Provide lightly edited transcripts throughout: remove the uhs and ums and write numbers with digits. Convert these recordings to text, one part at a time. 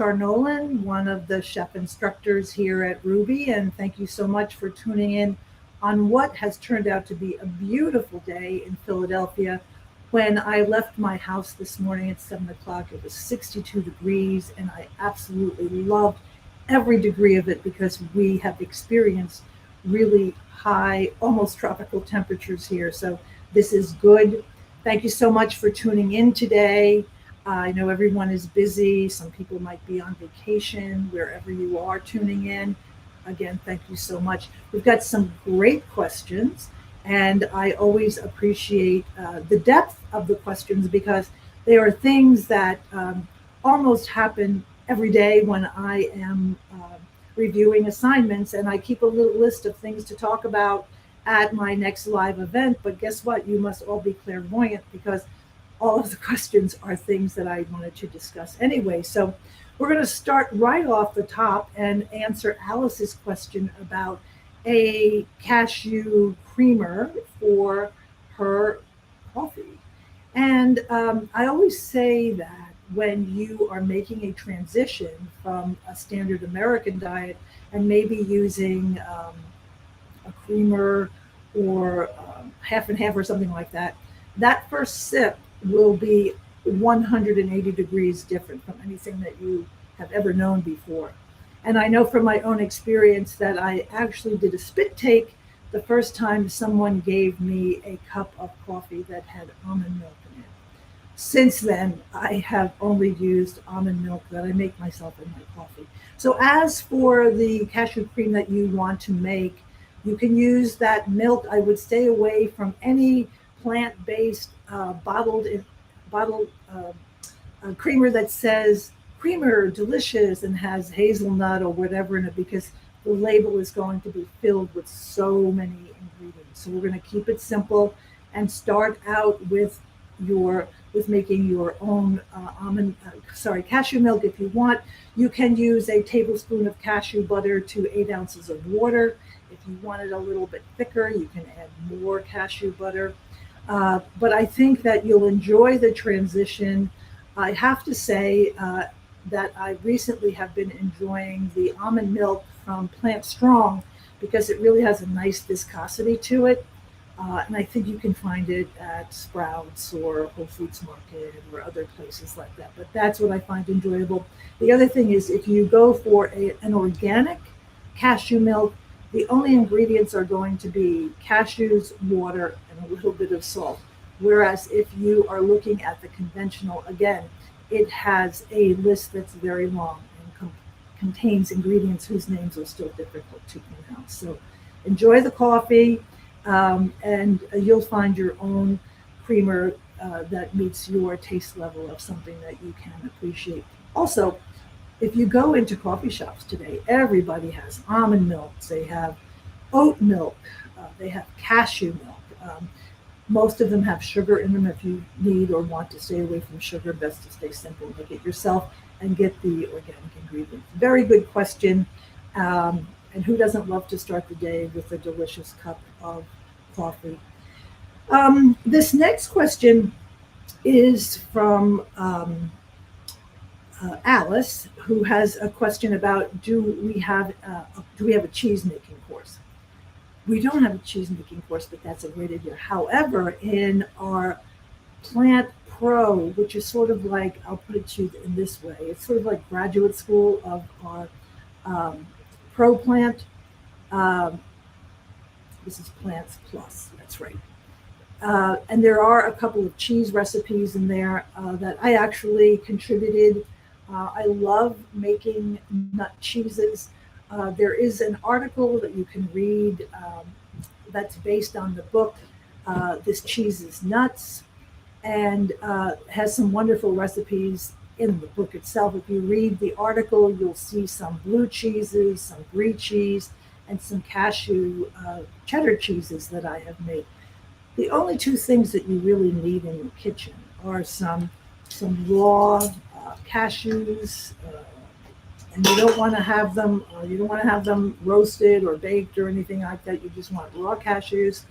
Char Nolan, one of the chef instructors here at Rouxbe, and thank you so much for tuning in on what has turned out to be a beautiful day in Philadelphia. When I left my house this morning at 7 o'clock, it was 62 degrees, and I absolutely loved every degree of it because we have experienced really high, almost tropical temperatures here. So this is good. Thank you so much for tuning in today. I know everyone is busy. Some people might be on vacation, wherever you are tuning in. Again, thank you so much. We've got some great questions, and I always appreciate the depth of the questions because they are things that almost happen every day when I am reviewing assignments, and I keep a little list of things to talk about at my next live event. But guess what? You must all be clairvoyant because all of the questions are things that I wanted to discuss anyway. So we're going to start right off the top and answer Alice's question about a cashew creamer for her coffee. And I always say that when you are making a transition from a standard American diet and maybe using a creamer or half and half or something like that, that first sip will be 180 degrees different from anything that you have ever known before. And I know from my own experience that I actually did a spit take the first time someone gave me a cup of coffee that had almond milk in it. Since then, I have only used almond milk that I make myself in my coffee. So as for the cashew cream that you want to make, you can use that milk. I would stay away from any plant-based bottled creamer that says creamer delicious and has hazelnut or whatever in it because the label is going to be filled with so many ingredients. So we're going to keep it simple and start out with making your own cashew milk. If you want, you can use a tablespoon of cashew butter to 8 ounces of water. If you want it a little bit thicker, you can add more cashew butter. But I think that you'll enjoy the transition. I have to say that I recently have been enjoying the almond milk from Plant Strong because it really has a nice viscosity to it. And I think you can find it at Sprouts or Whole Foods Market or other places like that. But that's what I find enjoyable. The other thing is if you go for an organic cashew milk, the only ingredients are going to be cashews, water, and a little bit of salt. Whereas if you are looking at the conventional, again, it has a list that's very long and contains ingredients whose names are still difficult to pronounce. So enjoy the coffee, and you'll find your own creamer that meets your taste level of something that you can appreciate. Also, if you go into coffee shops today, everybody has almond milk, they have oat milk, they have cashew milk. Most of them have sugar in them. If you need or want to stay away from sugar, best to stay simple. Make it yourself and get the organic ingredients. Very good question. And who doesn't love to start the day with a delicious cup of coffee? This next question is from Alice, who has a question about do we have a cheese making course? We don't have a cheese making course, but that's a great idea. However, in our Plant Pro, which is sort of like, I'll put it to you in this way, it's sort of like graduate school of our Pro Plant. This is Plants Plus, that's right. And there are a couple of cheese recipes in there that I actually contributed. I love making nut cheeses. There is an article that you can read that's based on the book, This Cheese is Nuts, and has some wonderful recipes in the book itself. If you read the article, you'll see some blue cheeses, some brie cheese, and some cashew cheddar cheeses that I have made. The only two things that you really need in your kitchen are some raw cashews, and you don't want to have them roasted or baked or anything like that. You just want raw cashews.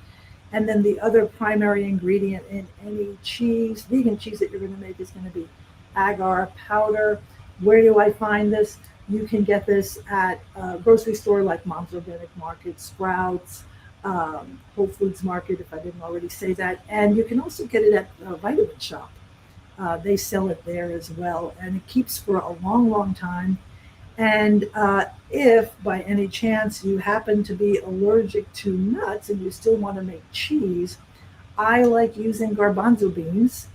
And then the other primary ingredient in any cheese, vegan cheese that you're going to make, is going to be agar powder. Where do I find this? You can get this at a grocery store like Mom's Organic Market, Sprouts, Whole Foods Market, if I didn't already say that. And you can also get it at a vitamin shop. They sell it there as well, and it keeps for a long, long time. And if by any chance you happen to be allergic to nuts and you still want to make cheese, I like using garbanzo beans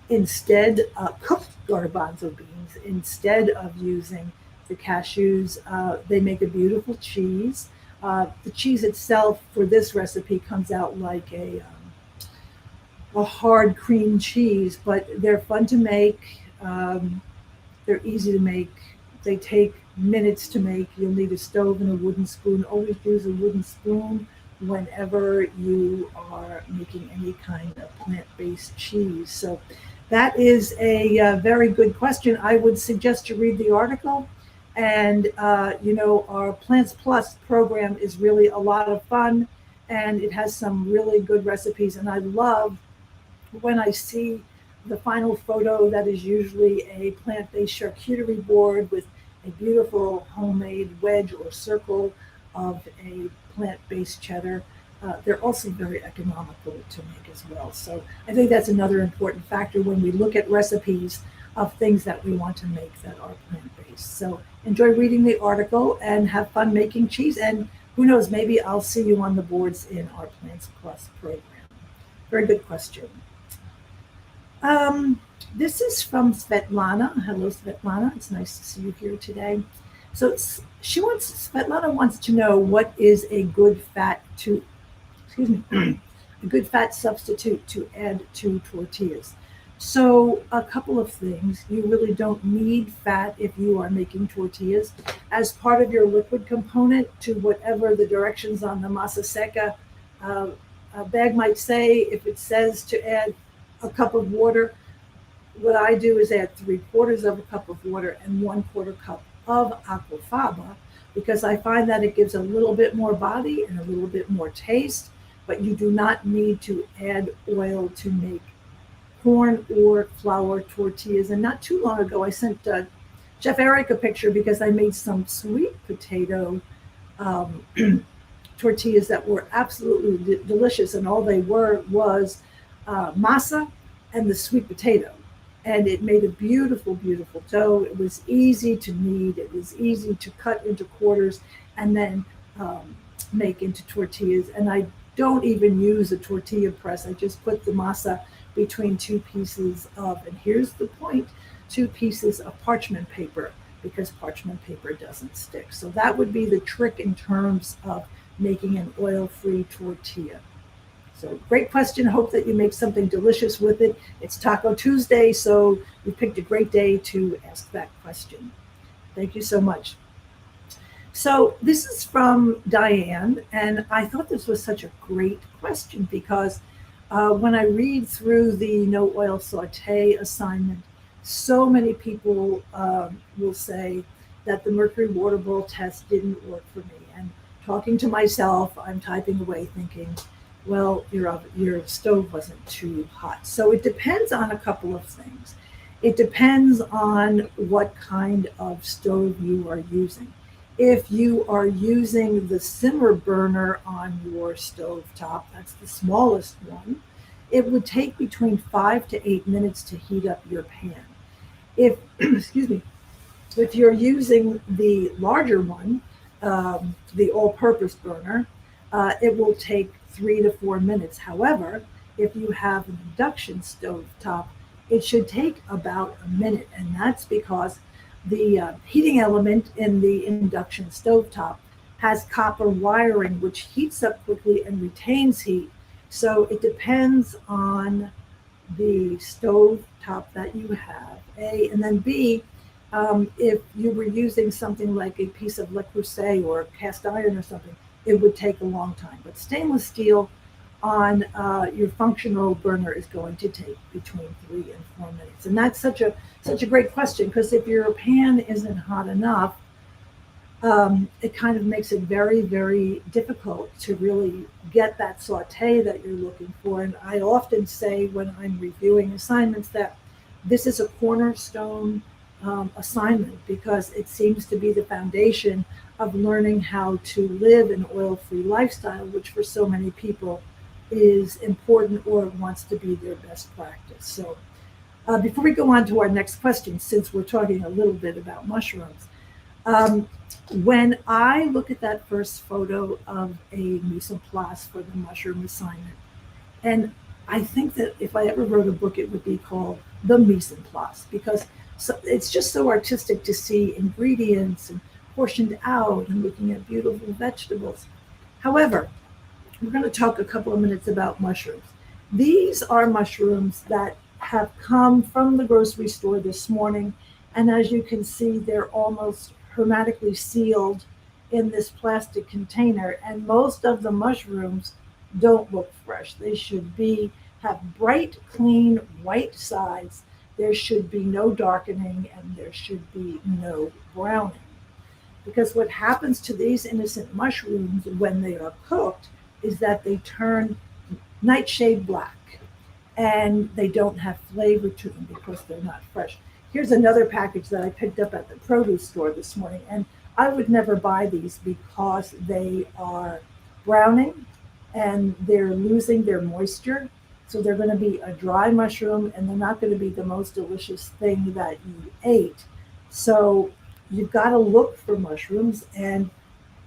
instead, cooked garbanzo beans instead of using the cashews. They make a beautiful cheese. The cheese itself for this recipe comes out like a hard cream cheese, but they're fun to make. They're easy to make. They take minutes to make. You'll need a stove and a wooden spoon. Always use a wooden spoon whenever you are making any kind of plant-based cheese. So that is a very good question. I would suggest you read the article. And, our Plants Plus program is really a lot of fun, and it has some really good recipes. And I love when I see the final photo that is usually a plant-based charcuterie board with a beautiful homemade wedge or circle of a plant-based cheddar. They're also very economical to make as well. So I think that's another important factor when we look at recipes of things that we want to make that are plant-based. So enjoy reading the article and have fun making cheese. And who knows, maybe I'll see you on the boards in our Plants Plus program. Very good question. This is from Svetlana. Hello, Svetlana. It's nice to see you here today. So Svetlana wants to know what is a good fat a good fat substitute to add to tortillas. So a couple of things. You really don't need fat if you are making tortillas. As part of your liquid component to whatever the directions on the masa seca bag might say, if it says to add a cup of water, what I do is add 3/4 of a cup of water and 1/4 cup of aquafaba, because I find that it gives a little bit more body and a little bit more taste, but you do not need to add oil to make corn or flour tortillas. And not too long ago, I sent Chef Eric a picture because I made some sweet potato tortillas that were absolutely delicious, and all they were was masa and the sweet potato. And it made a beautiful, beautiful dough. It was easy to knead. It was easy to cut into quarters and then make into tortillas. And I don't even use a tortilla press. I just put the masa between two pieces of, and here's the point, 2 pieces of parchment paper, because parchment paper doesn't stick. So that would be the trick in terms of making an oil-free tortilla. So great question. Hope that you make something delicious with it. It's Taco Tuesday, so you picked a great day to ask that question. Thank you so much. So this is from Diane, and I thought this was such a great question because when I read through the no oil saute assignment, so many people will say that the mercury water bowl test didn't work for me. And talking to myself, I'm typing away thinking, well, your stove wasn't too hot. So it depends on a couple of things. It depends on what kind of stove you are using. If you are using the simmer burner on your stove top, that's the smallest one, it would take between 5 to 8 minutes to heat up your pan. If, excuse me, if you're using the larger one, the all-purpose burner, it will take 3 to 4 minutes. However, if you have an induction stove top, it should take about a minute, and that's because the heating element in the induction stove top has copper wiring, which heats up quickly and retains heat. So it depends on the stove top that you have, A, and then B, if you were using something like a piece of Le Creuset or cast iron or something, it would take a long time. But stainless steel on your functional burner is going to take between 3 and 4 minutes. And that's such a great question, because if your pan isn't hot enough, it kind of makes it very, very difficult to really get that saute that you're looking for. And I often say when I'm reviewing assignments that this is a cornerstone assignment because it seems to be the foundation of learning how to live an oil-free lifestyle, which for so many people is important or wants to be their best practice. So before we go on to our next question, since we're talking a little bit about mushrooms, um, when I look at that first photo of a mise en place for the mushroom assignment, and I think that if I ever wrote a book, it would be called The Mise en Place because it's just so artistic to see ingredients and portioned out and looking at beautiful vegetables. However, we're going to talk a couple of minutes about mushrooms. These are mushrooms that have come from the grocery store this morning. And as you can see, they're almost hermetically sealed in this plastic container. And most of the mushrooms don't look fresh. They should have bright, clean, white sides. There should be no darkening and there should be no browning. Because what happens to these innocent mushrooms when they are cooked is that they turn nightshade black and they don't have flavor to them because they're not fresh. Here's another package that I picked up at the produce store this morning, and I would never buy these because they are browning and they're losing their moisture. So they're going to be a dry mushroom and they're not going to be the most delicious thing that you ate. So you've got to look for mushrooms, and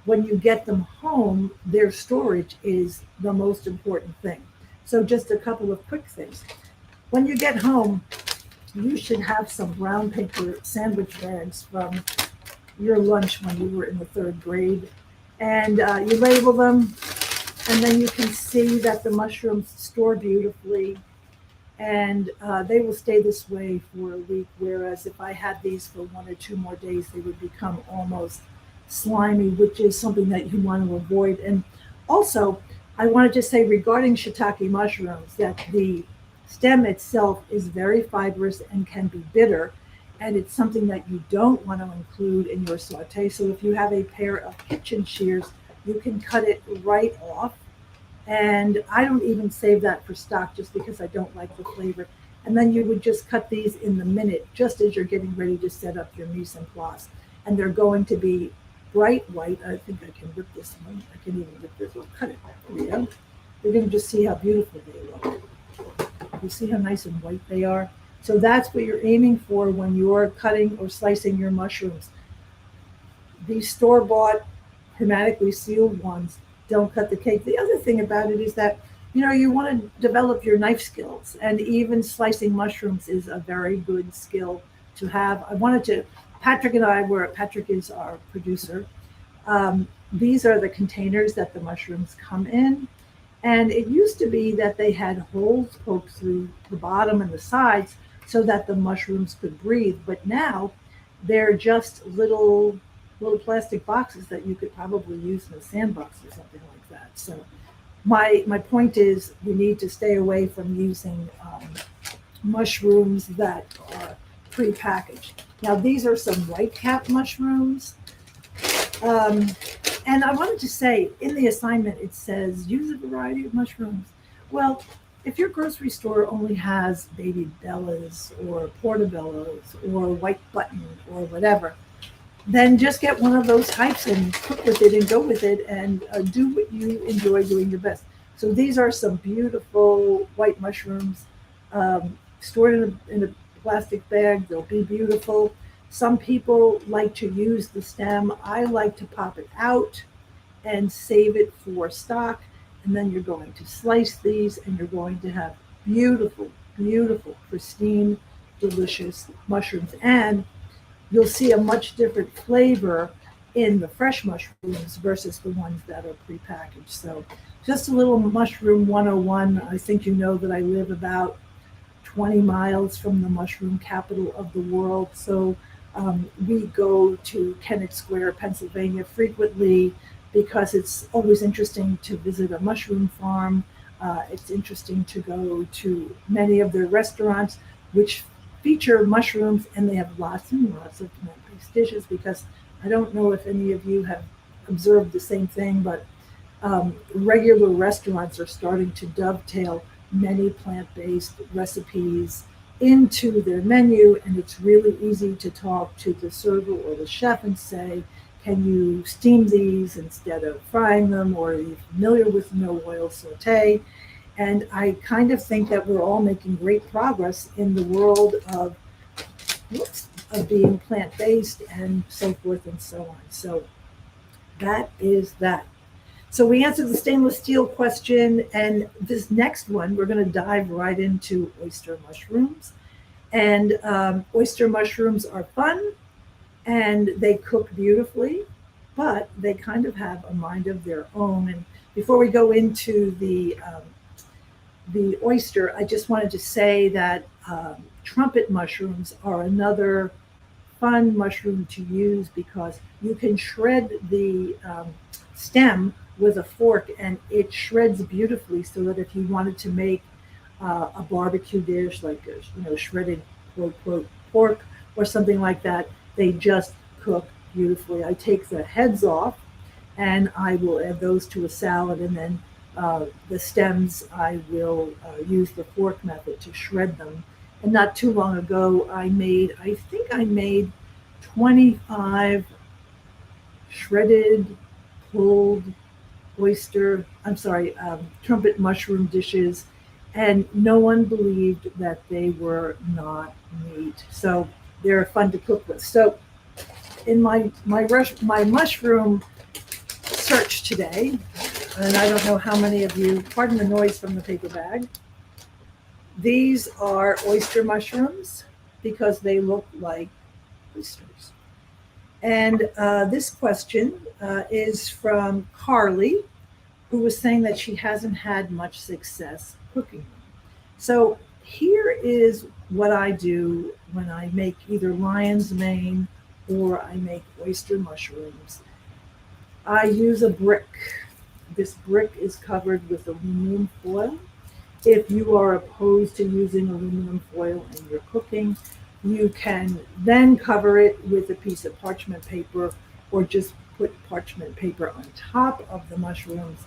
when you get them home, their storage is the most important thing. So just a couple of quick things. When you get home, you should have some brown paper sandwich bags from your lunch when you were in the third grade. And you label them, and then you can see that the mushrooms store beautifully. And they will stay this way for a week, whereas if I had these for 1 or 2 more days, they would become almost slimy, which is something that you want to avoid. And also, I wanted to say regarding shiitake mushrooms that the stem itself is very fibrous and can be bitter, and it's something that you don't want to include in your saute. So if you have a pair of kitchen shears, you can cut it right off. And I don't even save that for stock just because I don't like the flavor. And then you would just cut these in the minute, just as you're getting ready to set up your mise en place. And they're going to be bright white. I think I can rip this one. I can even rip this one. Cut it. There we go. You're going to just see how beautiful they look. You see how nice and white they are? So that's what you're aiming for when you're cutting or slicing your mushrooms. These store-bought, hermetically sealed ones don't cut the cake. The other thing about it is that, you want to develop your knife skills, and even slicing mushrooms is a very good skill to have. Patrick is our producer. These are the containers that the mushrooms come in. And it used to be that they had holes poked through the bottom and the sides so that the mushrooms could breathe. But now they're just little plastic boxes that you could probably use in a sandbox or something like that. So my point is we need to stay away from using mushrooms that are prepackaged. Now these are some white cap mushrooms. And I wanted to say in the assignment, it says use a variety of mushrooms. Well, if your grocery store only has baby bellas or portobellos or white button or whatever, then just get one of those types and cook with it and go with it and do what you enjoy doing the best. So these are some beautiful white mushrooms stored in a plastic bag. They'll be beautiful. Some people like to use the stem. I like to pop it out and save it for stock. And then you're going to slice these and you're going to have beautiful, beautiful, pristine, delicious mushrooms. And you'll see a much different flavor in the fresh mushrooms versus the ones that are prepackaged. So just a little mushroom 101. I think you know that I live about 20 miles from the mushroom capital of the world. So we go to Kennett Square, Pennsylvania frequently because it's always interesting to visit a mushroom farm. It's interesting to go to many of their restaurants, which feature mushrooms, and they have lots and lots of plant-based dishes because I don't know if any of you have observed the same thing, but regular restaurants are starting to dovetail many plant-based recipes into their menu, and it's really easy to talk to the server or the chef and say, can you steam these instead of frying them, or are you familiar with no oil saute? And I kind of think that we're all making great progress in the world of, of being plant-based and so forth and so on. So that is that. So we answered the stainless steel question, and this next one, we're going to dive right into oyster mushrooms. And oyster mushrooms are fun, and they cook beautifully, but they kind of have a mind of their own. And before we go into the oyster, I just wanted to say that trumpet mushrooms are another fun mushroom to use because you can shred the stem with a fork, and it shreds beautifully, so that if you wanted to make a barbecue dish like shredded quote pork or something like that, they just cook beautifully. I take the heads off and I will add those to a salad, and then the stems I will use the fork method to shred them. And not too long ago, I think I made 25 shredded, pulled trumpet mushroom dishes, and no one believed that they were not meat. So they're fun to cook with. So in my mushroom search today, and I don't know how many of you, pardon the noise from the paper bag, these are oyster mushrooms because they look like oysters. And this question is from Carly, who was saying that she hasn't had much success cooking them. So here is what I do when I make either lion's mane or I make oyster mushrooms. I use a brick. This brick is covered with aluminum foil. If you are opposed to using aluminum foil in your cooking, you can then cover it with a piece of parchment paper, or just put parchment paper on top of the mushrooms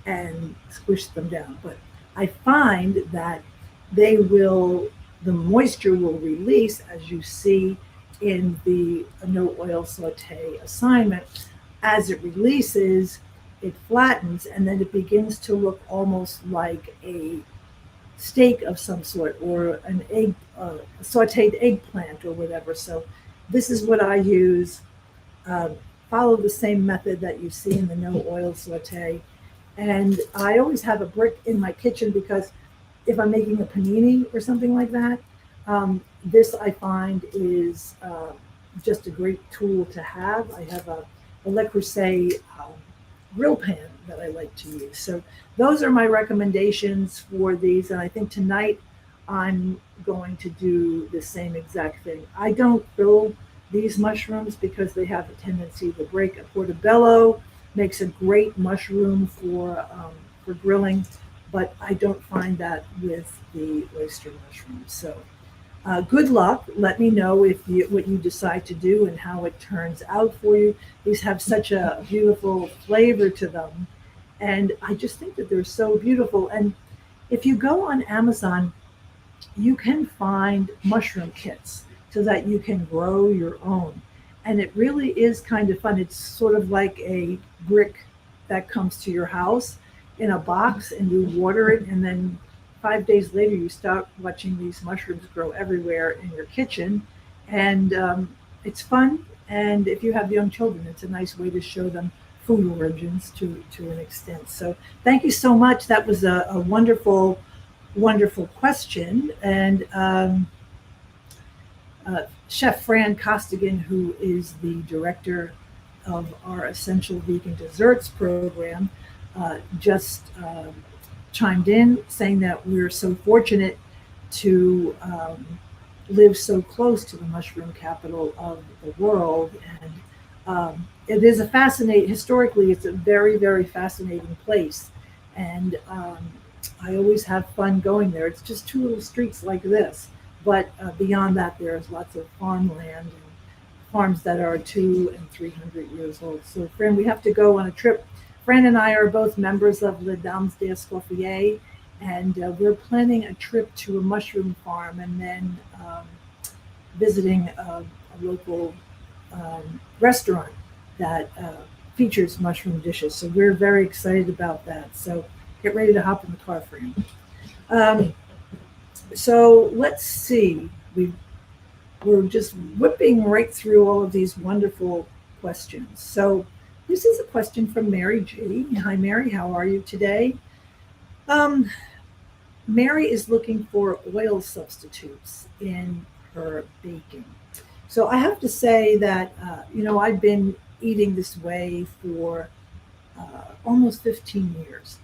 and squish them down. But I find that the moisture will release, as you see in the no oil saute assignment. As it releases, it flattens, and then it begins to look almost like a steak of some sort, or an egg, a sauteed eggplant or whatever. So this is what I use. Follow the same method that you see in the no oil saute. And I always have a brick in my kitchen because if I'm making a panini or something like that, this I find is just a great tool to have. I have a Le Creuset grill pan that I like to use. So those are my recommendations for these. And I think tonight I'm going to do the same exact thing. I don't grill these mushrooms because they have a tendency to break. A portobello makes a great mushroom for grilling, but I don't find that with the oyster mushrooms. So good luck. Let me know what you decide to do and how it turns out for you. These have such a beautiful flavor to them, and I just think that they're so beautiful. And if you go on Amazon, you can find mushroom kits so that you can grow your own. And it really is kind of fun. It's sort of like a brick that comes to your house in a box, and you water it, and then 5 days later you start watching these mushrooms grow everywhere in your kitchen. And it's fun. And if you have young children, it's a nice way to show them food origins to an extent. So thank you so much. That was a wonderful, wonderful question. And Chef Fran Costigan, who is the director of our Essential Vegan Desserts program, just chimed in saying that we're so fortunate to live so close to the mushroom capital of the world. And it is historically, it's a very, very fascinating place. And I always have fun going there. It's just two little streets like this. But beyond that, there's lots of farmland and farms that are 200 and 300 years old. So, Fran, we have to go on a trip. Fran and I are both members of Les Dames d'Escoffier, And we're planning a trip to a mushroom farm and then visiting a local restaurant that features mushroom dishes. So we're very excited about that. So get ready to hop in the car, Fran. Um, so let's see. We're just whipping right through all of these wonderful questions. So this is a question from Mary G. Hi, Mary. How are you today? Um, Mary is looking for oil substitutes in her baking. So I have to say that, I've been eating this way for almost 15 years.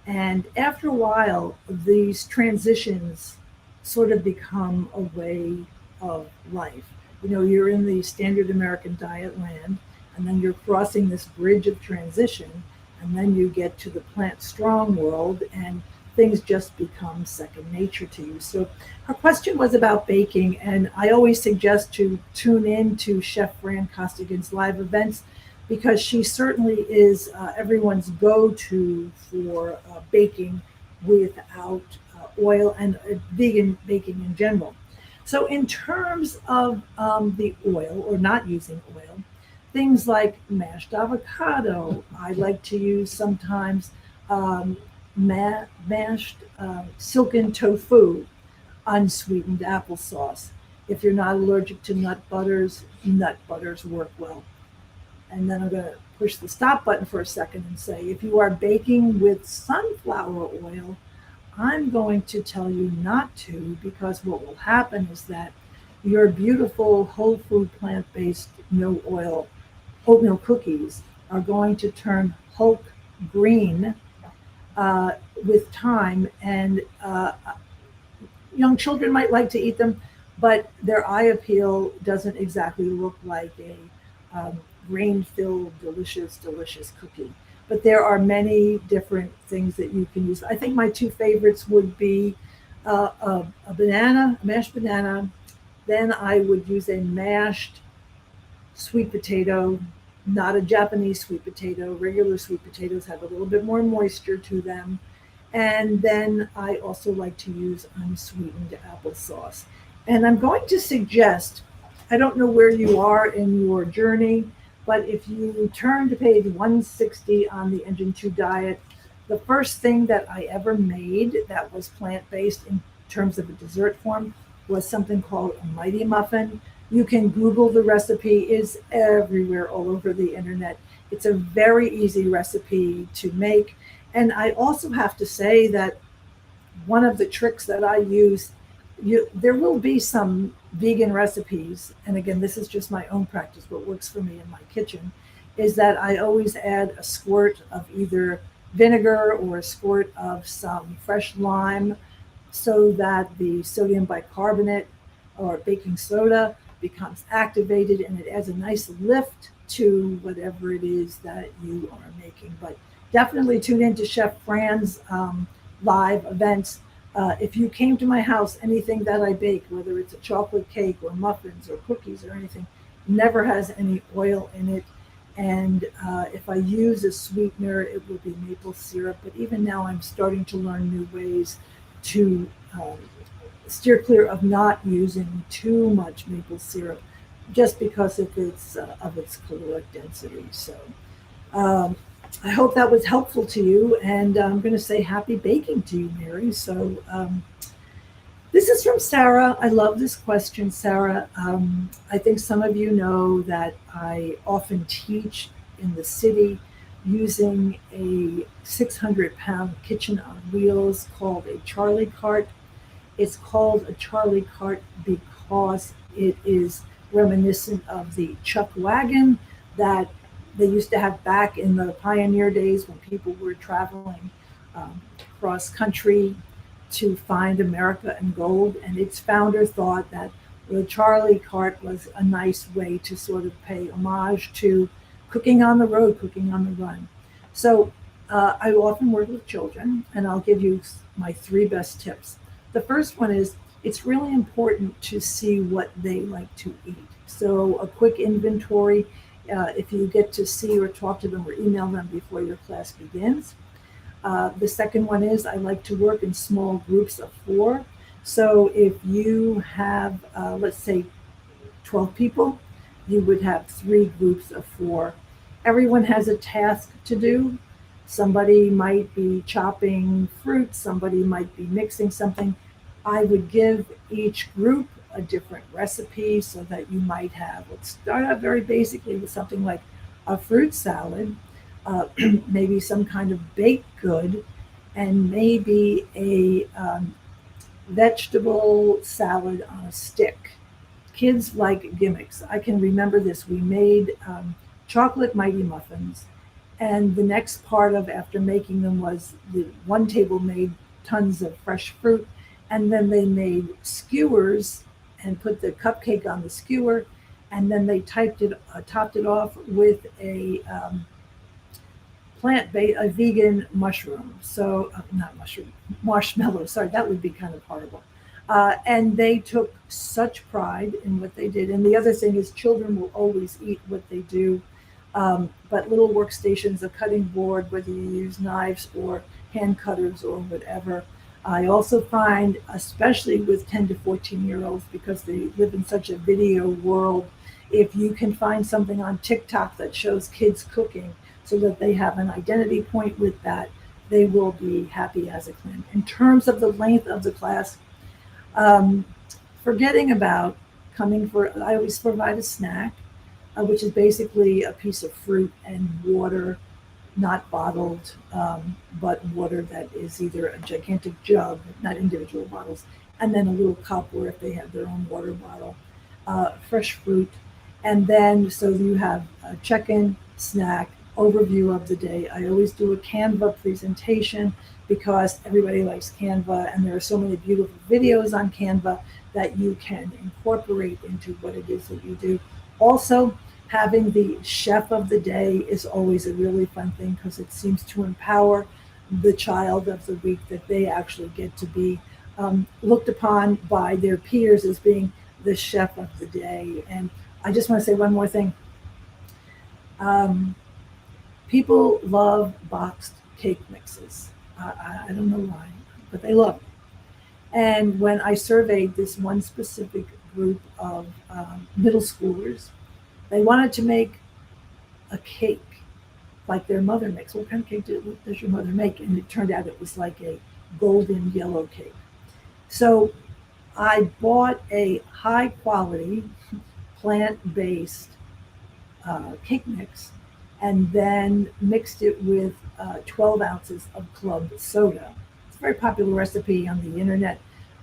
And after a while, these transitions sort of become a way of life. You're in the standard American diet land, and then you're crossing this bridge of transition, and then you get to the plant strong world, and things just become second nature to you. So her question was about baking, and I always suggest to tune in to Chef Fran Costigan's live events because she certainly is everyone's go-to for baking without oil and vegan baking in general. So in terms of the oil or not using oil, things like mashed avocado, I like to use sometimes mashed silken tofu, unsweetened applesauce. If you're not allergic to nut butters work well. And then I'm going to push the stop button for a second and say, if you are baking with sunflower oil, I'm going to tell you not to, because what will happen is that your beautiful whole food plant-based no oil oatmeal cookies are going to turn Hulk green with time, and young children might like to eat them, but their eye appeal doesn't exactly look like a grain-filled, delicious cookie. But there are many different things that you can use. I think my two favorites would be a mashed banana. Then I would use a mashed sweet potato, not a Japanese sweet potato. Regular sweet potatoes have a little bit more moisture to them. And then I also like to use unsweetened applesauce. And I'm going to suggest, I don't know where you are in your journey, but if you turn to page 160 on the Engine 2 diet, the first thing that I ever made that was plant-based in terms of a dessert form was something called a Mighty Muffin. You can Google the recipe, it's everywhere all over the internet. It's a very easy recipe to make. And I also have to say that one of the tricks that I use, there will be some vegan recipes, and again, this is just my own practice, what works for me in my kitchen, is that I always add a squirt of either vinegar or a squirt of some fresh lime so that the sodium bicarbonate or baking soda becomes activated and it adds a nice lift to whatever it is that you are making. But definitely tune in to Chef Fran's live events. If you came to my house, anything that I bake, whether it's a chocolate cake or muffins or cookies or anything, never has any oil in it. And if I use a sweetener, it will be maple syrup. But even now, I'm starting to learn new ways to steer clear of not using too much maple syrup, just because of its caloric density. So I hope that was helpful to you, and I'm going to say happy baking to you, Mary. So this is from Sarah. I love this question, Sarah. I think some of you know that I often teach in the city using a 600-pound kitchen on wheels called a Charlie cart. It's called a Charlie cart because it is reminiscent of the chuck wagon that they used to have back in the pioneer days when people were traveling cross country to find America and gold. And its founder thought that the Charlie cart was a nice way to sort of pay homage to cooking on the road, cooking on the run. So I often work with children, and I'll give you my 3 best tips. The first one is it's really important to see what they like to eat. So a quick inventory, if you get to see or talk to them or email them before your class begins. The second one is I like to work in small groups of 4. So if you have, let's say, 12 people, you would have 3 groups of 4. Everyone has a task to do. Somebody might be chopping fruit, somebody might be mixing something. I would give each group a different recipe so that you might have, let's start out very basically with something like a fruit salad, maybe some kind of baked good, and maybe a vegetable salad on a stick. Kids like gimmicks. I can remember this. We made chocolate mighty muffins, and the next part of after making them was the one table made tons of fresh fruit, and then they made skewers and put the cupcake on the skewer, and then they topped it off with a a vegan mushroom. So not mushroom, marshmallow. Sorry, that would be kind of horrible. And they took such pride in what they did. And the other thing is, children will always eat what they do. But little workstations, a cutting board, whether you use knives or hand cutters or whatever. I also find, especially with 10 to 14-year-olds, because they live in such a video world, if you can find something on TikTok that shows kids cooking so that they have an identity point with that, they will be happy as a clam. In terms of the length of the class, forgetting about I always provide a snack, which is basically a piece of fruit and water, not bottled, but water that is either a gigantic jug, not individual bottles, and then a little cup, or if they have their own water bottle, fresh fruit. And then, so you have a check-in, snack, overview of the day. I always do a Canva presentation because everybody likes Canva, and there are so many beautiful videos on Canva that you can incorporate into what it is that you do. Also, having the chef of the day is always a really fun thing because it seems to empower the child of the week, that they actually get to be looked upon by their peers as being the chef of the day. And I just want to say one more thing. People love boxed cake mixes. I don't know why, but they love it. And when I surveyed this one specific group of middle schoolers, they wanted to make a cake like their mother makes. What kind of cake does your mother make? And it turned out it was like a golden yellow cake. So I bought a high quality plant-based cake mix, and then mixed it with 12 ounces of club soda. It's a very popular recipe on the internet.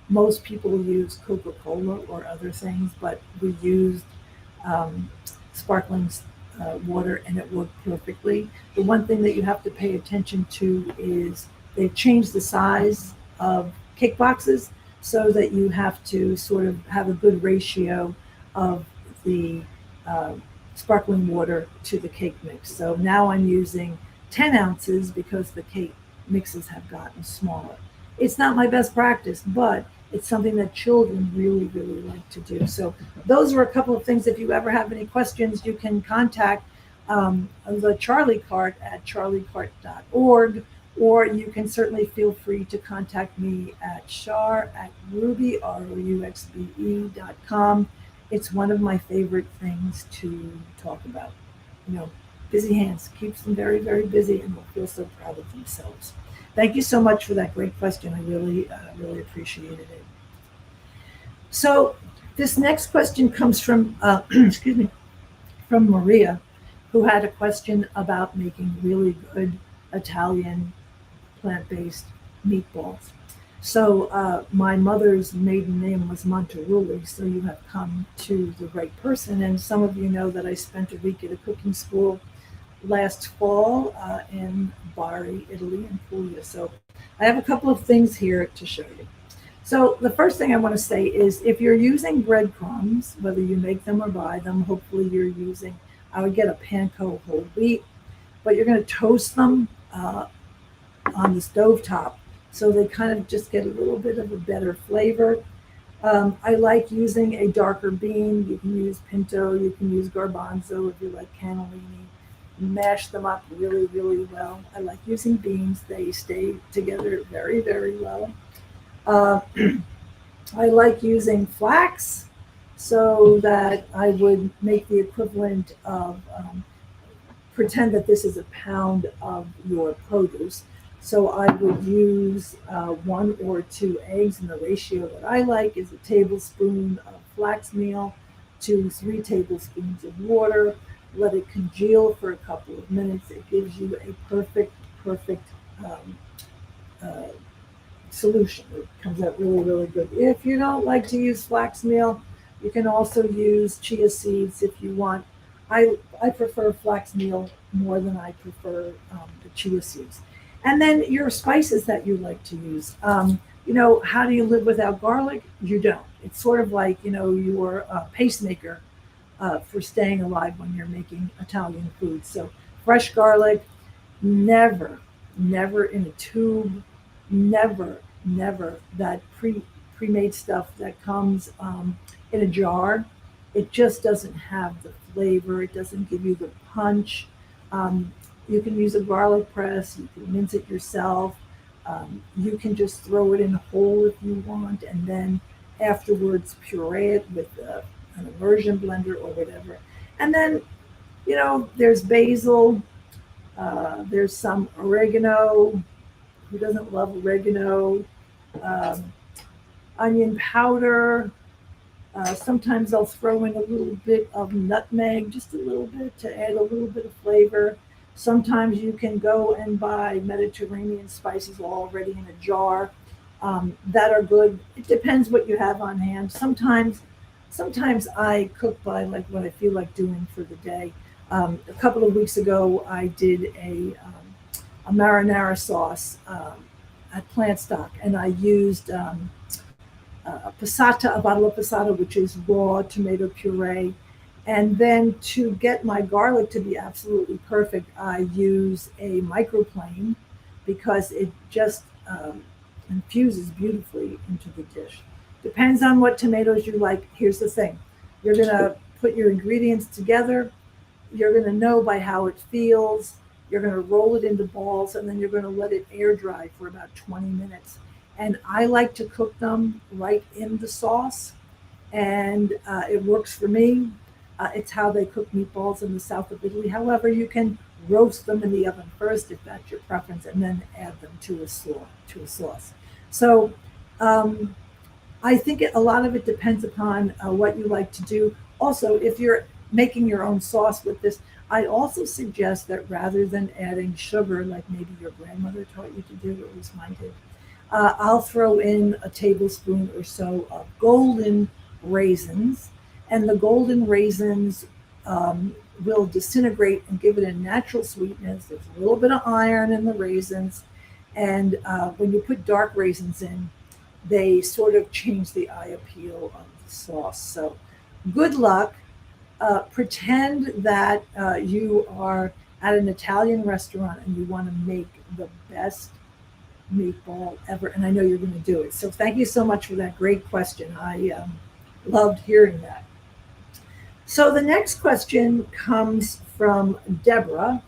Most people use Coca-Cola or other things, but we used sparkling water, and it worked perfectly. The one thing that you have to pay attention to is they've changed the size of cake boxes so that you have to sort of have a good ratio of the sparkling water to the cake mix. So now I'm using 10 ounces because the cake mixes have gotten smaller. It's not my best practice, but it's something that children really, really like to do. So those are a couple of things. If you ever have any questions, you can contact the Charlie Cart at charliecart.org, or you can certainly feel free to contact me at Char at Rouxbe, Rouxbe.com. It's one of my favorite things to talk about. Busy hands keeps them very, very busy, and they'll feel so proud of themselves. Thank you so much for that great question. I really, really appreciated it. So this next question comes from, excuse me, from Maria, who had a question about making really good Italian plant-based meatballs. So my mother's maiden name was Monterulli, so you have come to the right person. And some of you know that I spent a week at a cooking school last fall in Bari, Italy, and Puglia. So I have a couple of things here to show you. So the first thing I want to say is, if you're using breadcrumbs, whether you make them or buy them, hopefully you're using, I would get a panko whole wheat, but you're going to toast them on the stovetop, so they kind of just get a little bit of a better flavor. I like using a darker bean. You can use pinto, you can use garbanzo if you like cannellini. mash them up really, really well. I like using beans. They stay together very, very well. Uh, I like using flax so that I would make the equivalent of pretend that this is a pound of your produce. So I would use 1 or 2 eggs, and the ratio that I like is a tablespoon of flax meal to 3 tablespoons of water. Let it congeal for a couple of minutes. It gives you a perfect, perfect um, uh, solution. It comes out really, really good. If you don't like to use flax meal, you can also use chia seeds if you want. I prefer flax meal more than I prefer the chia seeds. And then your spices that you like to use. How do you live without garlic? You don't. It's sort of like, your pacemaker for staying alive when you're making Italian food. So fresh garlic, never, never in a tube, never, never that pre-made stuff that comes in a jar. It just doesn't have the flavor. It doesn't give you the punch. Um, you can use a garlic press. You can mince it yourself. You can just throw it in whole if you want, and then afterwards puree it with an immersion blender or whatever. And then, there's basil, there's some oregano. Who doesn't love oregano? Um, Onion powder. Sometimes I'll throw in a little bit of nutmeg, just a little bit to add a little bit of flavor. Sometimes you can go and buy Mediterranean spices already in a jar that are good. It depends what you have on hand. Sometimes I cook by like what I feel like doing for the day. A couple of weeks ago, I did a marinara sauce at Plant Stock, and I used passata, a bottle of passata, which is raw tomato puree. And then to get my garlic to be absolutely perfect, I use a microplane because it just infuses beautifully into the dish. Depends on what tomatoes you like. Here's the thing: you're gonna put your ingredients together. You're gonna know by how it feels. You're gonna roll it into balls, and then you're gonna let it air dry for about 20 minutes. And I like to cook them right in the sauce, and it works for me. It's how they cook meatballs in the south of Italy. However, you can roast them in the oven first if that's your preference, and then add them to a sauce. So I think a lot of it depends upon what you like to do. Also, if you're making your own sauce with this, I also suggest that rather than adding sugar, like maybe your grandmother taught you to do, or at least mine did, I'll throw in a tablespoon or so of golden raisins, and the golden raisins will disintegrate and give it a natural sweetness. There's a little bit of iron in the raisins, and when you put dark raisins in, they sort of change the eye appeal of the sauce. So, good luck. Pretend that you are at an Italian restaurant and you want to make the best meatball ever, and I know you're going to do it. So thank you so much for that great question. I loved hearing that. So the next question comes from Deborah,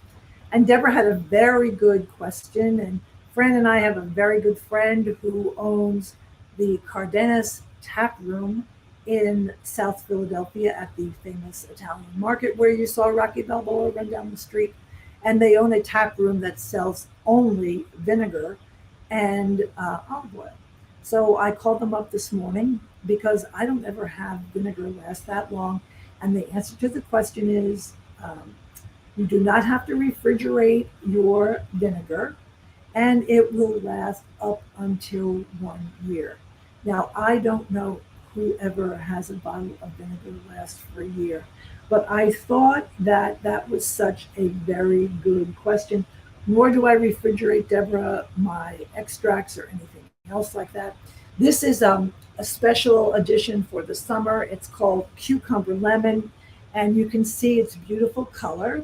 and Deborah had a very good question. And Fran and I have a very good friend who owns the Cardenas Tap Room in South Philadelphia at the famous Italian market where you saw Rocky Balboa run down the street. And they own a tap room that sells only vinegar and olive oil. So I called them up this morning because I don't ever have vinegar last that long. And the answer to the question is you do not have to refrigerate your vinegar, and it will last up until 1 year. Now, I don't know whoever has a bottle of vinegar last for a year, but I thought that that was such a very good question. Nor do I refrigerate, Deborah, my extracts or anything else like that. This is a special edition for the summer. It's called Cucumber Lemon, and you can see its beautiful color.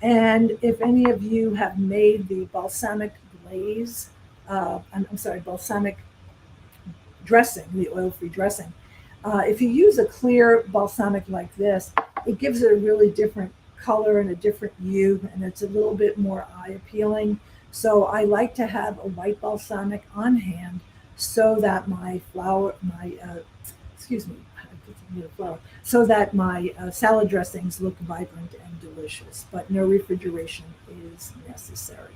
And if any of you have made the balsamic glaze, I'm sorry, balsamic dressing, the oil-free dressing, if you use a clear balsamic like this, it gives it a really different color and a different hue, and it's a little bit more eye appealing. So I like to have a white balsamic on hand so that excuse me, I put some little flour, so that my salad dressings look vibrant and delicious, but no refrigeration is necessary.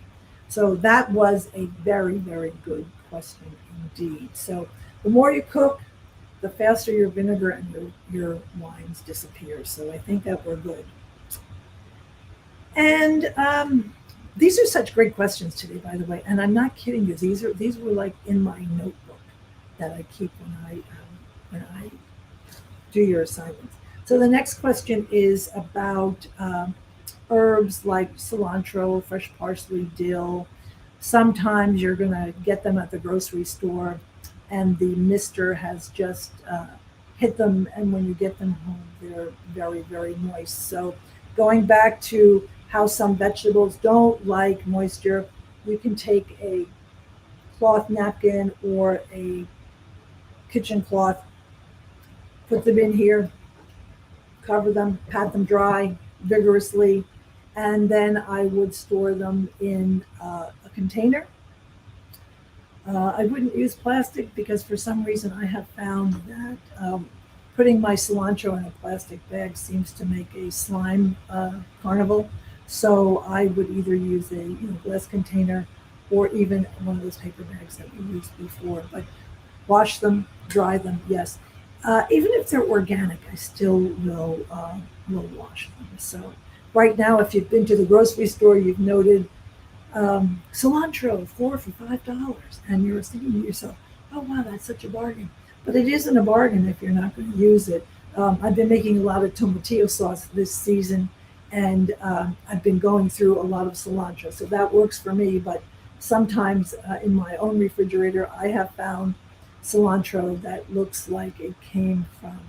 So that was a very, very good question indeed. So the more you cook, the faster your vinegar and your wines disappear. So I think that we're good. And these are such great questions today, by the way. And I'm not kidding you. These were like in my notebook that I keep when I do your assignments. So the next question is about herbs like cilantro, fresh parsley, dill. Sometimes you're going to get them at the grocery store, and the mister has just hit them, and when you get them home, they're very, very moist. So going back to how some vegetables don't like moisture, you can take a cloth napkin or a kitchen cloth, put them in here, cover them, pat them dry vigorously, and then I would store them in a container. I wouldn't use plastic because for some reason I have found that putting my cilantro in a plastic bag seems to make a slime carnival. So I would either use a glass container or even one of those paper bags that we used before. But wash them, dry them, yes. Even if they're organic, I still will wash them. So right now, if you've been to the grocery store, you've noted cilantro 4 for $5, and you're thinking to yourself, "Oh wow, that's such a bargain." But it isn't a bargain if you're not going to use it. I've been making a lot of tomatillo sauce this season, and I've been going through a lot of cilantro, so that works for me. But sometimes in my own refrigerator, I have found cilantro that looks like it came from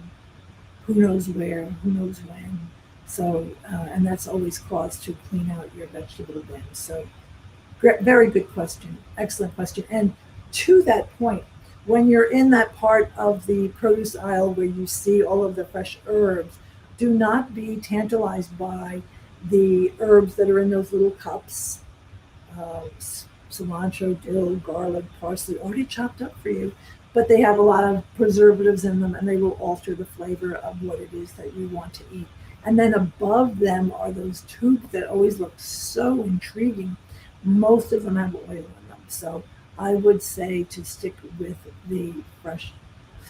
who knows where, who knows when. So, and that's always cause to clean out your vegetable bin. So, very good question. Excellent question. And to that point, when you're in that part of the produce aisle where you see all of the fresh herbs, do not be tantalized by the herbs that are in those little cups. Cilantro, dill, garlic, parsley, already chopped up for you, but they have a lot of preservatives in them and they will alter the flavor of what it is that you want to eat. And then above them are those tubes that always look so intriguing. Most of them have oil in them. So I would say to stick with the fresh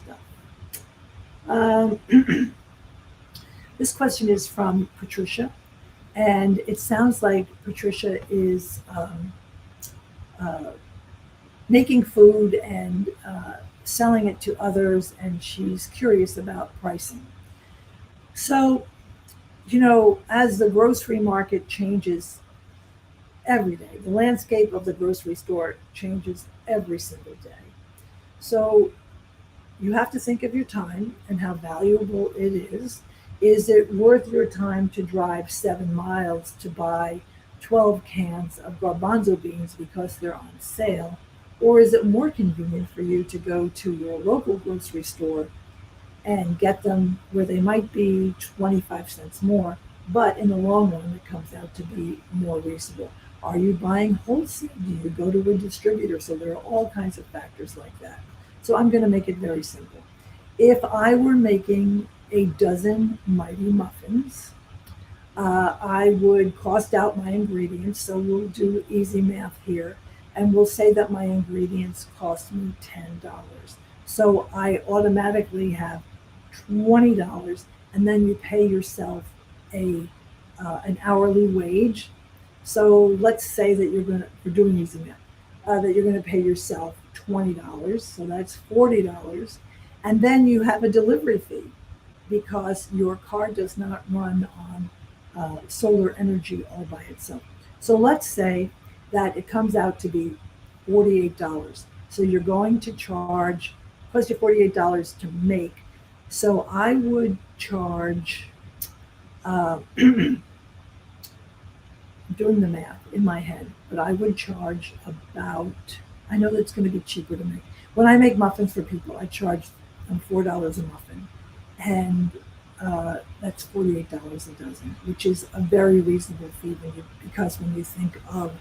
stuff. This question is from Patricia, and it sounds like Patricia is making food and selling it to others, and she's curious about pricing. So, as the grocery market changes every day, the landscape of the grocery store changes every single day. So you have to think of your time and how valuable it is. Is it worth your time to drive 7 miles to buy 12 cans of garbanzo beans because they're on sale? Or is it more convenient for you to go to your local grocery store and get them where they might be 25 cents more, but in the long run, it comes out to be more reasonable? Are you buying wholesale? Do you go to a distributor? So there are all kinds of factors like that. So I'm going to make it very simple. If I were making a dozen Mighty Muffins, I would cost out my ingredients. So we'll do easy math here. And we'll say that my ingredients cost me $10. So I automatically have $20, and then you pay yourself an hourly wage. So let's say that we're doing easy math, that you're going to pay yourself $20. So that's $40. And then you have a delivery fee because your car does not run on solar energy all by itself. So let's say that it comes out to be $48. So you're going to cost you $48 to make. So I would charge, doing the math in my head, but I would charge about, I know that's going to be cheaper to make. When I make muffins for people, I charge them $4 a muffin. And that's $48 a dozen, which is a very reasonable fee because when you think of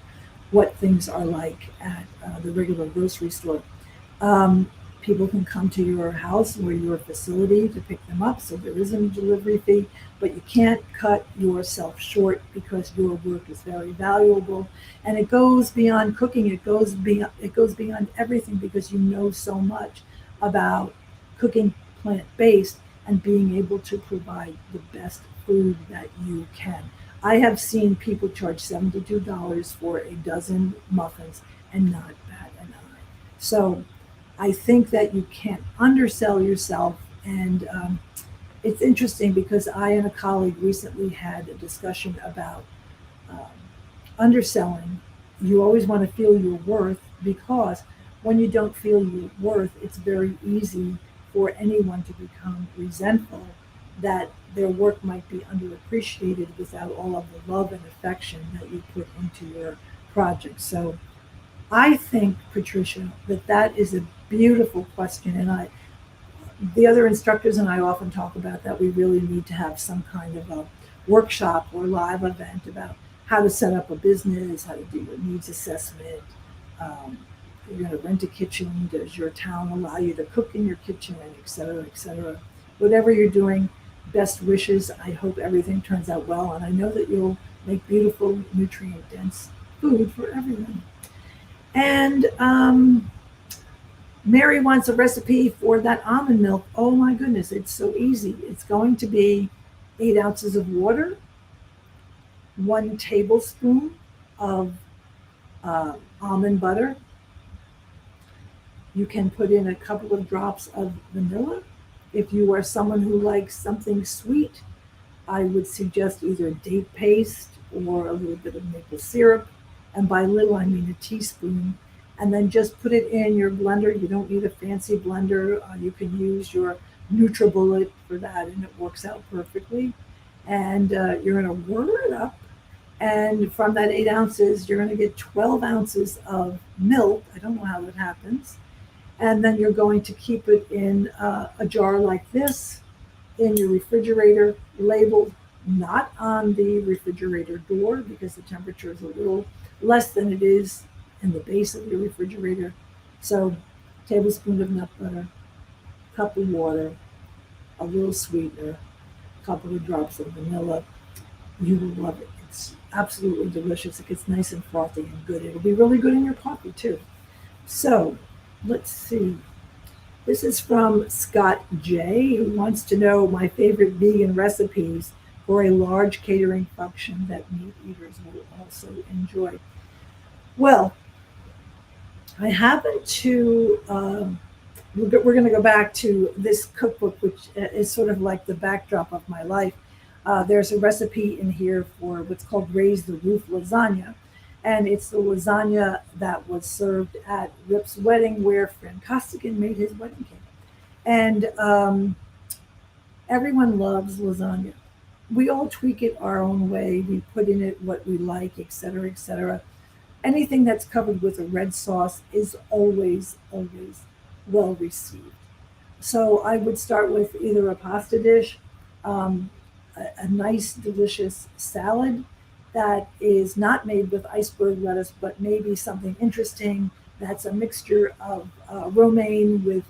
what things are like at the regular grocery store. Um, People can come to your house or your facility to pick them up, so there isn't a delivery fee, but you can't cut yourself short because your work is very valuable, and it goes beyond cooking. It goes beyond everything because you know so much about cooking plant-based and being able to provide the best food that you can. I have seen people charge $72 for a dozen muffins and not bat an eye. So I think that you can't undersell yourself. And it's interesting because I and a colleague recently had a discussion about um, underselling. You always want to feel your worth because when you don't feel your worth, it's very easy for anyone to become resentful that their work might be underappreciated without all of the love and affection that you put into your project. So I think, Patricia, that that is a beautiful question, and the other instructors and I often talk about that we really need to have some kind of a workshop or live event about how to set up a business, how to do your needs assessment. Um, you're going to rent a kitchen. Does your town allow you to cook in your kitchen, et cetera, et cetera? Whatever you're doing, best wishes. I hope everything turns out well, and I know that you'll make beautiful, nutrient dense food for everyone. And Mary wants a recipe for that almond milk. Oh my goodness, it's so easy. It's going to be 8 ounces of water, 1 tablespoon of almond butter. You can put in a couple of drops of vanilla. If you are someone who likes something sweet, I would suggest either date paste or a little bit of maple syrup. And by little, I mean a teaspoon. And then just put it in your blender. You don't need a fancy blender. You can use your NutriBullet for that, and it works out perfectly. And you're going to whirl it up. And from that 8 ounces, you're going to get 12 ounces of milk. I don't know how that happens. And then you're going to keep it in a jar like this in your refrigerator, labeled not on the refrigerator door because the temperature is a little less than it is in the base of your refrigerator. So, tablespoon of nut butter, cup of water, a little sweetener, a couple of drops of vanilla. You will love it. It's absolutely delicious. It gets nice and frothy and good. It'll be really good in your coffee too. So, let's see. This is from Scott J, who wants to know my favorite vegan recipes for a large catering function that meat eaters will also enjoy. Well, I happen to, we're going to go back to this cookbook, which is sort of like the backdrop of my life. There's a recipe in here for what's called Raise the Roof lasagna. And it's the lasagna that was served at Rip's wedding where Fran Costigan made his wedding cake. And everyone loves lasagna. We all tweak it our own way. We put in it what we like, et cetera, et cetera. Anything that's covered with a red sauce is always, always well received. So I would start with either a pasta dish, um, a nice, delicious salad that is not made with iceberg lettuce, but maybe something interesting that's a mixture of romaine with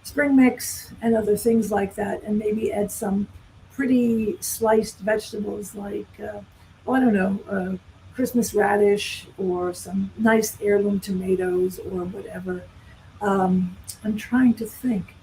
spring mix and other things like that, and maybe add some pretty sliced vegetables like, oh, I don't know, Christmas radish or some nice heirloom tomatoes or whatever. I'm trying to think.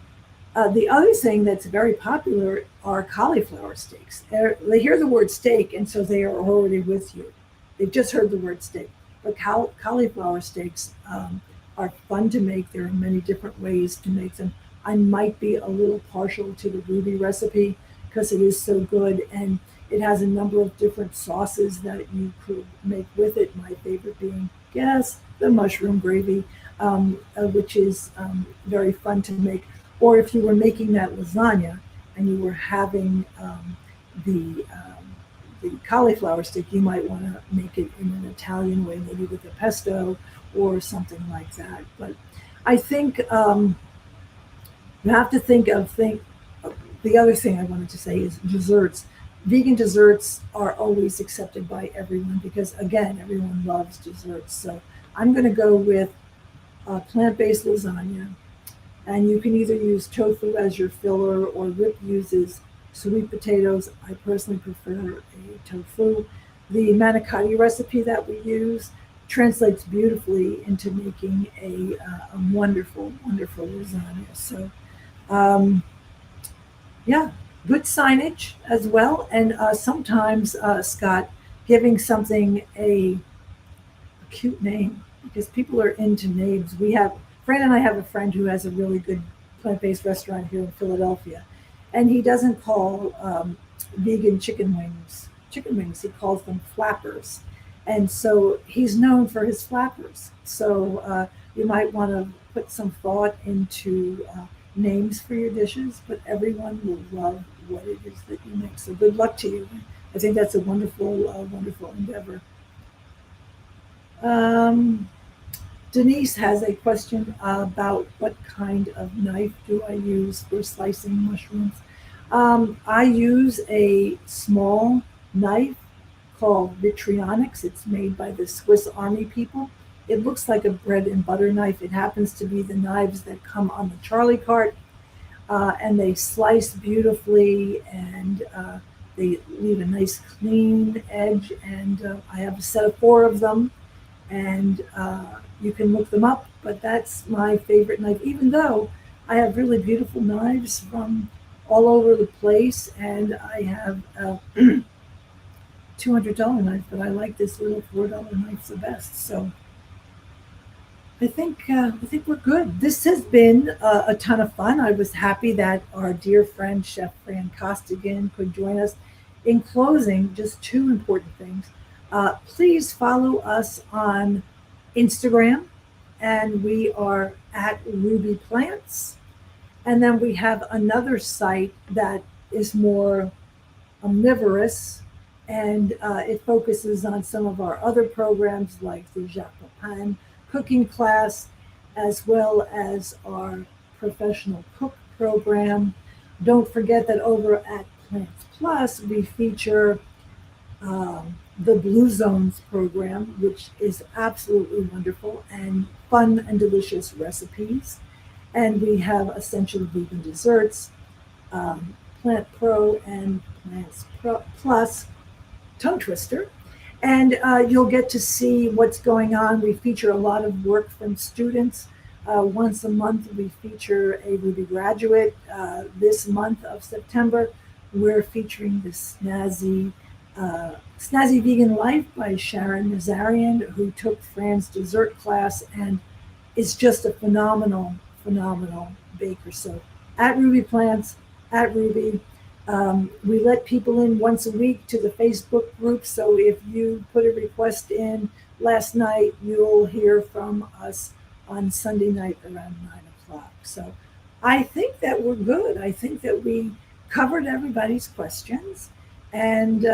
The other thing that's very popular are cauliflower steaks. They hear the word steak, and so they are already with you. They've just heard the word steak. But cauliflower steaks are fun to make. There are many different ways to make them. I might be a little partial to the Rouxbe recipe because it is so good, and it has a number of different sauces that you could make with it. My favorite being, yes, the mushroom gravy, which is very fun to make. Or if you were making that lasagna and you were having the the cauliflower stick, you might want to make it in an Italian way, maybe with a pesto or something like that. But I think you have to think of The other thing I wanted to say is desserts. Vegan desserts are always accepted by everyone because, again, everyone loves desserts. So I'm going to go with plant-based lasagna, and you can either use tofu as your filler or Rip uses sweet potatoes. I personally prefer a tofu. The manicotti recipe that we use translates beautifully into making a wonderful, wonderful lasagna. So, um, yeah, good signage as well. And sometimes, Scott, giving something a cute name because people are into names. Fran and I have a friend who has a really good plant-based restaurant here in Philadelphia, and he doesn't call vegan chicken wings. He calls them flappers, and so he's known for his flappers. So you might want to put some thought into names for your dishes, but everyone will love what it is that you make. So good luck to you. I think that's a wonderful, wonderful endeavor. Um, Denise has a question about what kind of knife do I use for slicing mushrooms. I use a small knife called Vitrionics. It's made by the Swiss Army people. It looks like a bread and butter knife. It happens to be the knives that come on the Charlie cart, and they slice beautifully, and they leave a nice clean edge. And I have a set of four of them, and you can look them up. But that's my favorite knife, even though I have really beautiful knives from all over the place, and I have a $200 knife, but I like this little $4 knife the best. So I think we're good. This has been a ton of fun. I was happy that our dear friend Chef Fran Costigan could join us. In closing, just two important things. Please follow us on Instagram, and we are at Ruby Plants. And then we have another site that is more omnivorous, and it focuses on some of our other programs like the Jacques Pepin cooking class, as well as our professional cook program. Don't forget that over at Plants Plus, we feature the Blue Zones program, which is absolutely wonderful and fun and delicious recipes. And we have essential vegan desserts, Plant Pro and Plants Pro Plus tongue twister. And you'll get to see what's going on. We feature a lot of work from students. Once a month, we feature a Ruby graduate. This month of September, we're featuring the Snazzy Vegan Life by Sharon Nazarian, who took Fran's dessert class and is just a phenomenal, phenomenal baker. So at Ruby Plants, at Ruby, we let people in once a week to the Facebook group. So if you put a request in last night, you'll hear from us on Sunday night around 9 o'clock. So I think that we're good. I think that we covered everybody's questions. And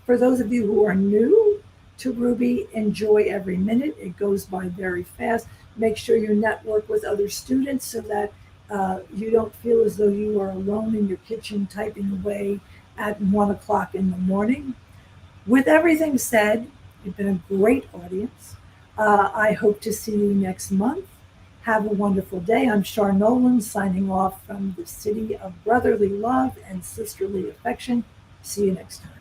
for those of you who are new to Ruby, enjoy every minute. It goes by very fast. Make sure you network with other students so that you don't feel as though you are alone in your kitchen typing away at 1 o'clock in the morning. With everything said, you've been a great audience. I hope to see you next month. Have a wonderful day. I'm Char Nolan signing off from the city of brotherly love and sisterly affection. See you next time.